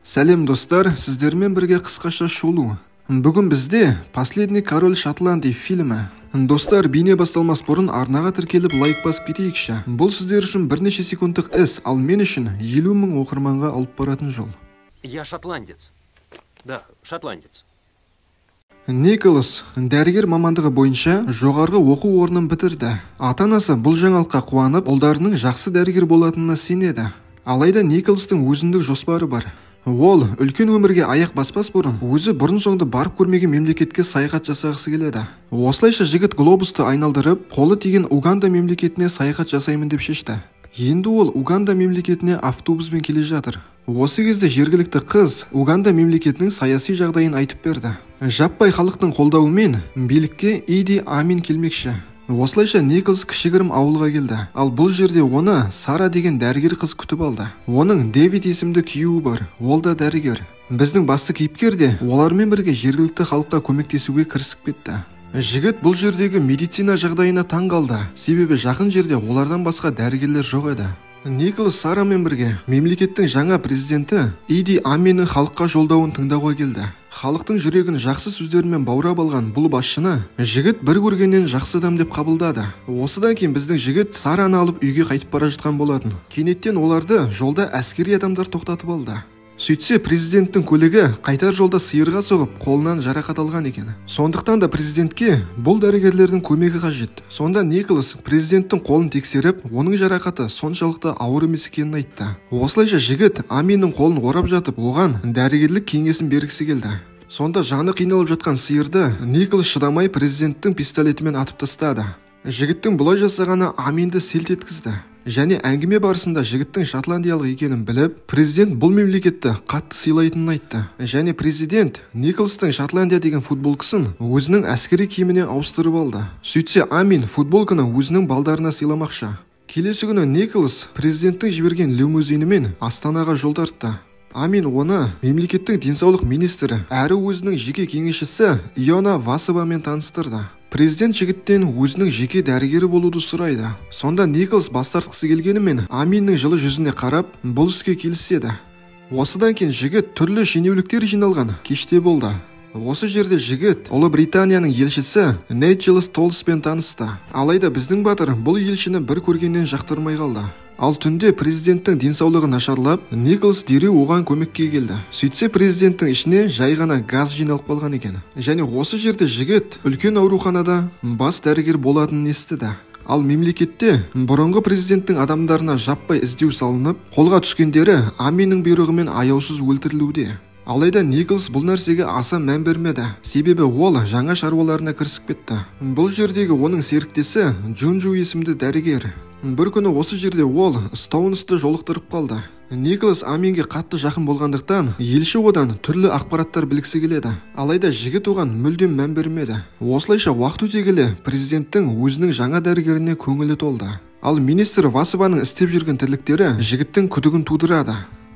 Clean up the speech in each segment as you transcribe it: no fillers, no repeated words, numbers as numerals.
Сәлем достар, сіздермен бірге қысқаша шолу. Бүгін бізде «Последний король Шотландии» фильмі. Достар, бейне басталмас бұрын арнаға тіркеліп лайк басып кетейікші. Бұл сіздер үшін бірнеше секундтық іс, ал мен үшін 50 000 оқырманға алып баратын жол. Я шотландец. Да, шотландец. Николас дәрігер мамандығы бойынша жоғарғы оқу орнын бітірді. Ата-анасы бұл жаңалыққа қуанып, ұлдарының жақсы дәрігер болатынына сенеді. Алайда Николастың өзіндік жоспары бар. Ол үлкен өмірге аяқ баспас бұрын өзі бұрын-соңды барып көрмеген мемлекетке саяхат жасағысы келеді. Осылайша жігіт глобусты айналдырып, қолы тиген Уганда мемлекетіне саяхат жасаймын деп шешті. Енді ол Уганда мемлекетіне автобуспен келе жатыр. Осы кезде жергілікті қыз Уганда мемлекетінің саяси жағдайын айтып берді. Жаппай халықтың қолдауымен билікке Иди Амин келмекші. Осылайша Николас кішігірім ауылға келді. Ал бұл жерде оны Сара деген дәрігер қыз күтіп алды. Оның Дэвид есімді күйеуі бар. Ол да дәрігер. Біздің басты кейіпкер де олармен бірге жергілікті халыққа көмектесуге кірісіп кетті. Жігіт бұл жердегі медицина жағдайына таң қалды. Себебі жақын жерде олардан басқа дәрігерлер жоқ еді. Николас Сарамен бірге мемлекеттің жаңа президенті Иди Аминнің халыққа жолдауын тыңдауға келді. Халықтың жүрегін жақсы сөздермен баурап алған бұл басшыны жігіт бір көргеннен жақсы адам деп қабылдады. Осыдан кейін біздің жігіт Сараны алып үйге қайтып бара жатқан болатын. Кенеттен оларды жолда әскери адамдар тоқтатып алды. Сөйтсе президенттің көлігі қайтар жолда сиырға соғып, қолынан жарақат алған екен. Сондықтан да президентке бұл дәрігерлердің көмегі қажет. Сонда Николас президенттің қолын тексеріп, оның жарақаты соншалықты ауыр емес екенін айтты. Осылайша жігіт Аминнің қолын орап жатып, оған дәрігерлік кеңесін бергісі келді. Сонда жаны қиналып жатқан сиырды Николас шыдамай президенттің пистолетімен атып тастады. Жігіттің бұлай жасағаны Аминді селт еткізді. Және әңгіме барысында жігіттің шотландиялық екенін біліп, президент бұл мемлекетті қатты сыйлайтынын айтты. Және президент Николастың Шотландия деген футболкасын өзінің әскери киіміне ауыстырып алды. Сөйтсе Амин футболканы өзінің балдарына сыйламақшы. Келесі күні Николас президенттің жіберген лимузинімен Астанаға жол тартты. Амин оны мемлекеттің денсаулық министрі әрі өзінің жеке кеңесшісі Иона Васовамен таныстырды. Президент жігіттен өзінің жеке дәрігері болуды сұрайды. Сонда Николас бас тартқысы келгенімен Аминнің жылы жүзіне қарап, бұл іске келіседі. Осыдан кейін жігіт түрлі шенеуліктер жиналған кеште болды. Осы жерде жігіт Ұлыбританияның елшісі Найджел Столспен танысты. Алайда біздің батыр бұл елшіні бір көргеннен жақтырмай қалды. Ал түнде президенттің денсаулығы нашарлап, Николас дереу оған көмекке келді. Сөйтсе президенттің ішіне жай ғана газ жиналып қалған екен. Және осы жерде жігіт үлкен ауруханада бас дәрігер болатынын естіді. Ал мемлекетте бұрынғы президенттің адамдарына жаппай іздеу салынып, қолға түскендері Аминнің бұйрығымен аяусыз өлтірілуде. Алайда Николас бұл нәрсеге аса мән бермеді, себебі ол жаңа шаруаларына кірісіп кетті. Бұл жердегі оның серіктесі Джунджу есімді дәрігер. Бір күні осы жерде ол Стоунсты жолықтырып қалды. Николас Аминге қатты жақын болғандықтан, елші одан түрлі ақпараттар білгісі келеді. Алайда жігіт оған мүлдем мән бермеді. Осылайша уақыт өте келе президенттің өзінің жаңа дәрігеріне көңілі толды. Ал министр Васованың істеп жүрген тірліктері жігіттің күдігін тудырады.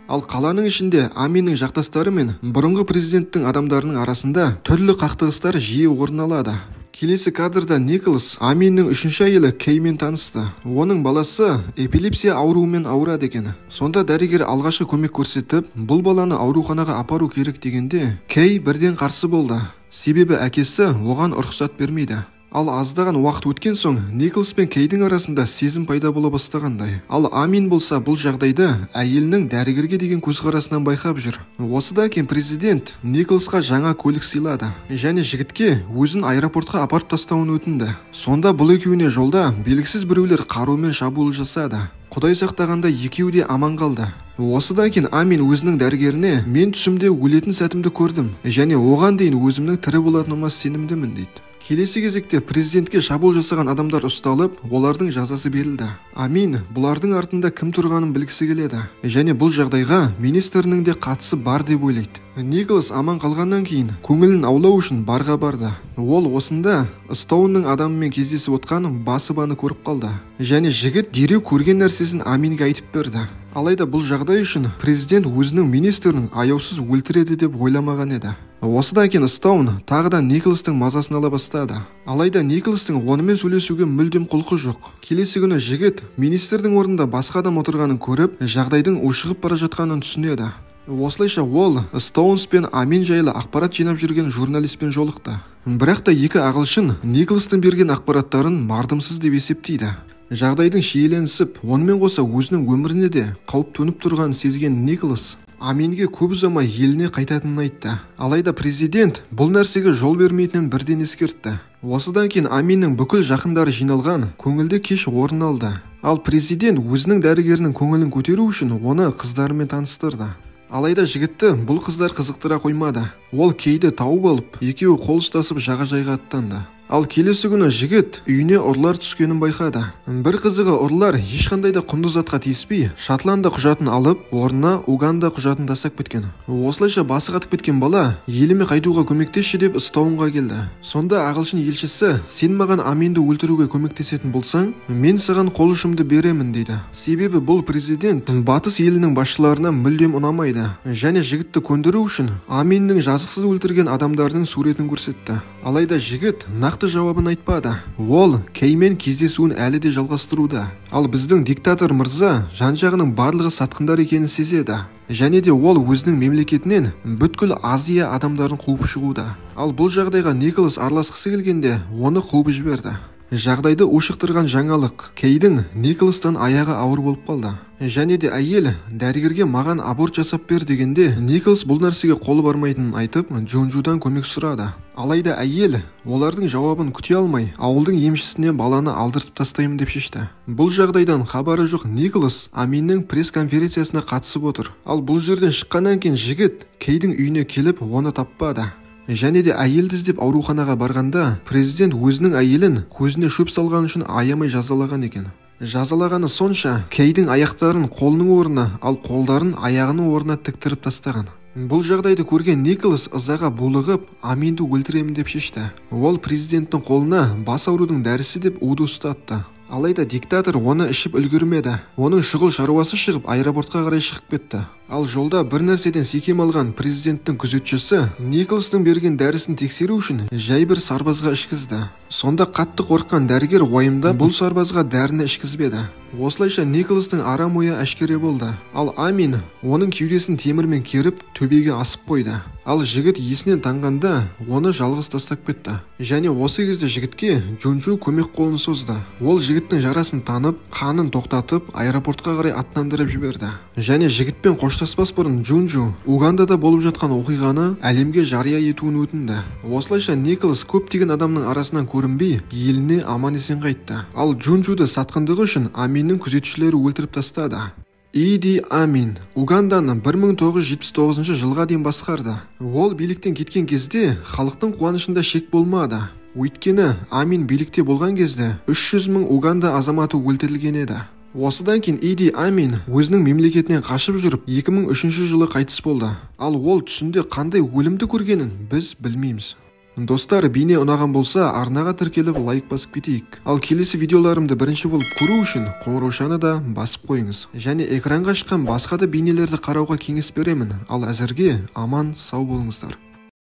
Ал қаланың ішінде Аминнің жақтастары мен бұрынғы президенттің адамдарының арасында түрлі қақтығыстар жиі орын алады. Келесі кадрда Николас Аминнің үшінші әйелі Кеймен танысты. Оның баласы эпилепсия ауруымен ауырады екен. Сонда дәрігер алғашқы көмек көрсетіп, бұл баланы ауруханаға апару керек дегенде, Кей бірден қарсы болды. Себебі әкесі оған рұқсат бермейді. Ал аздаған уақыт өткен соң Николас пен Кейдің арасында сезім пайда бола бастағандай. Ал Амин болса бұл жағдайды әйелінің дәрігерге деген көзқарасынан байқап жүр. Осыдан кейін президент Николасқа жаңа көлік сыйлады. Және жігітке өзін аэропортқа апарып тастауын өтінді. Сонда бұл екеуіне жолда белгісіз біреулер қарумен шабуыл жасады. Құдай сақтағанда екеуі де аман қалды. Осыдан кейін Амин өзінің дәрігеріне мен түсімде өлетін сәтімді көрдім. Және оған дейін өзімнің тірі болатыныма сенімдімін дейді. Келесі кезекте президентке шабуыл жасаған адамдар ұсталып, олардың жазасы берілді. Амин бұлардың артында кім тұрғанын білгісі келеді. Және бұл жағдайға министрінің де қатысы бар деп ойлайды. Николас аман қалғаннан кейін көңілін аулау үшін барға барды. Ол осында Стоунның адамымен кездесіп отқан Басыбаны көріп қалды. Және жігіт дереу көрген нәрсесін Аминге айтып берді. Алайда бұл жағдай үшін президент өзінің министрін аяусыз өлтіреді деп ойламаған еді. Осыдан кейін Стоун тағы да Николастың мазасын ала бастады. Алайда Николастың онымен сөйлесуге мүлдем құлқы жоқ. Келесі күні жігіт министрдің орнында басқа адам отырғанын көріп, жағдайдың ушығып бара жатқанын түсінеді. Осылайша ол Стоунс пен Амин жайлы ақпарат жинап жүрген журналистпен жолықты. Бірақ та екі ағылшын Николастың берген ақпараттарын мардымсыз деп есептейді. Жағдайдың шиеленісіп, онымен қоса өзінің өміріне де қауіп төніп тұрғанын сезген Николас Аминге көп ұзамай еліне қайтатынын айтты. Алайда президент бұл нәрсеге жол бермейтінін бірден ескертті. Осыдан кейін Аминнің бүкіл жақындары жиналған көңілді кеш орын алды. Ал президент өзінің дәрігерінің көңілін көтеру үшін оны қыздарымен таныстырды. Алайда жігітті бұл қыздар қызықтыра қоймады. Ол Кейді тауып алып, екеуі қол ұстасып жағажайға аттанды. Ал келесі күні жігіт үйіне ұрылар түскенін байқады. Бір қызығы, ұрылар ешқандай да құнды затқа тиіспей, Шотландия құжатын алып, орнына Уганда құжатын тастап кеткен. Осылайша басы қатып кеткен бала еліме қайтуға көмектесші деп Стоунға келді. Сонда ағылшын елшісі: "Сен маған Аминді өлтіруге көмектесетін болсаң, мен саған қол ұшымды беремін" дейді. Себебі бұл президент батыс елінің басшыларына мүлдем ұнамайды және жігітті көндіру үшін Аминнің жазықсыз өлтірген адамдарының суретін көрсетті. Алайда жігіт нақты жауабын айтпады. Ол Кеймен кездесуін әлі де жалғастыруда. Ал біздің диктатор мырза жан-жағының барлығы сатқындар екенін сезеді. Және де ол өзінің мемлекетінен бүткіл Азия адамдарын қуып шығуда. Ал бұл жағдайға Николас араласқысы келгенде оны қуып жіберді. Жағдайды ушықтырған жаңалық: Кейдің Николастан аяғы ауыр болып қалды. Және де әйел дәрігерге "маған аборт жасап бер" дегенде, Николас бұл нәрсеге қолы бармайтынын айтып, Джонджудан көмек сұрады. Алайда әйел олардың жауабын күте алмай, ауылдың емшісіне баланы алдыртып тастаймын деп шешті. Бұл жағдайдан хабары жоқ Николас Аминнің пресс-конференциясына қатысып отыр. Ал бұл жерден шыққаннан кейін жігіт Кейдің үйіне келіп, оны таппады. Және де әйелді іздеп ауруханаға барғанда, президент өзінің әйелін көзіне шөп салған үшін аямай жазалаған екен. Жазалағаны сонша, Кейдің аяқтарын қолының орнына, ал қолдарын аяғының орнына тіктіріп тастаған. Бұл жағдайды көрген Николас ызаға булығып, Аминді өлтіремін деп шешті. Ол президенттің қолына бас аурудың дәрісі деп уды ұстатты. Алайда диктатор оны ішіп үлгермеді. Оның шұғыл шаруасы шығып, аэропортқа қарай шығып кетті. Ал жолда бір нәрседен секем алған президенттің күзетшісі Николастың берген дәрісін тексеру үшін жай бір сарбазға ішкізді. Сонда қатты қорыққан дәрігер уайымдап бұл сарбазға дәріні ішкізбеді. Осылайша Николастың арам ойы әшкере болды. Ал Амин оның кеудесін темірмен керіп төбеге асып қойды. Ал жігіт есінен танғанда оны жалғыз тастап кетті. Және осы кезде жігітке Джонджу көмек қолын созды. Ол жігіттің жарасын танып, қанын тоқтатып, аэропортқа қарай аттандырып жіберді. Және жігітпен қоштаспас бұрын Джонджу Угандада болып жатқан оқиғаны әлемге жария етуін өтінді. Осылайша Николас көптеген адамның арасынан көрінбей, еліне аман-есен қайтты. Ал Джонджуды сатқындығы үшін Аминнің күзетшілері өлтіріп тастады. Иди Амин Уганданы 1979 жылға дейін басқарды. Ол биліктен кеткен кезде халықтың қуанышында шек болмады. Өйткені Амин билікте болған кезде 300 мың Уганда азаматы өлтірілген еді. Осыдан кейін Иди Амин өзінің мемлекетінен қашып жүріп 2003 жылы қайтыс болды. Ал ол түсінде қандай өлімді көргенін біз білмейміз. Достар, бейне ұнаған болса, арнаға тіркеліп лайк басып кетейік. Ал келесі видеоларымды бірінші болып көру үшін қоңыраушаны да басып қойыңыз. Және экранға шыққан басқа да бейнелерді қарауға кеңес беремін. Ал әзірге аман сау болыңыздар.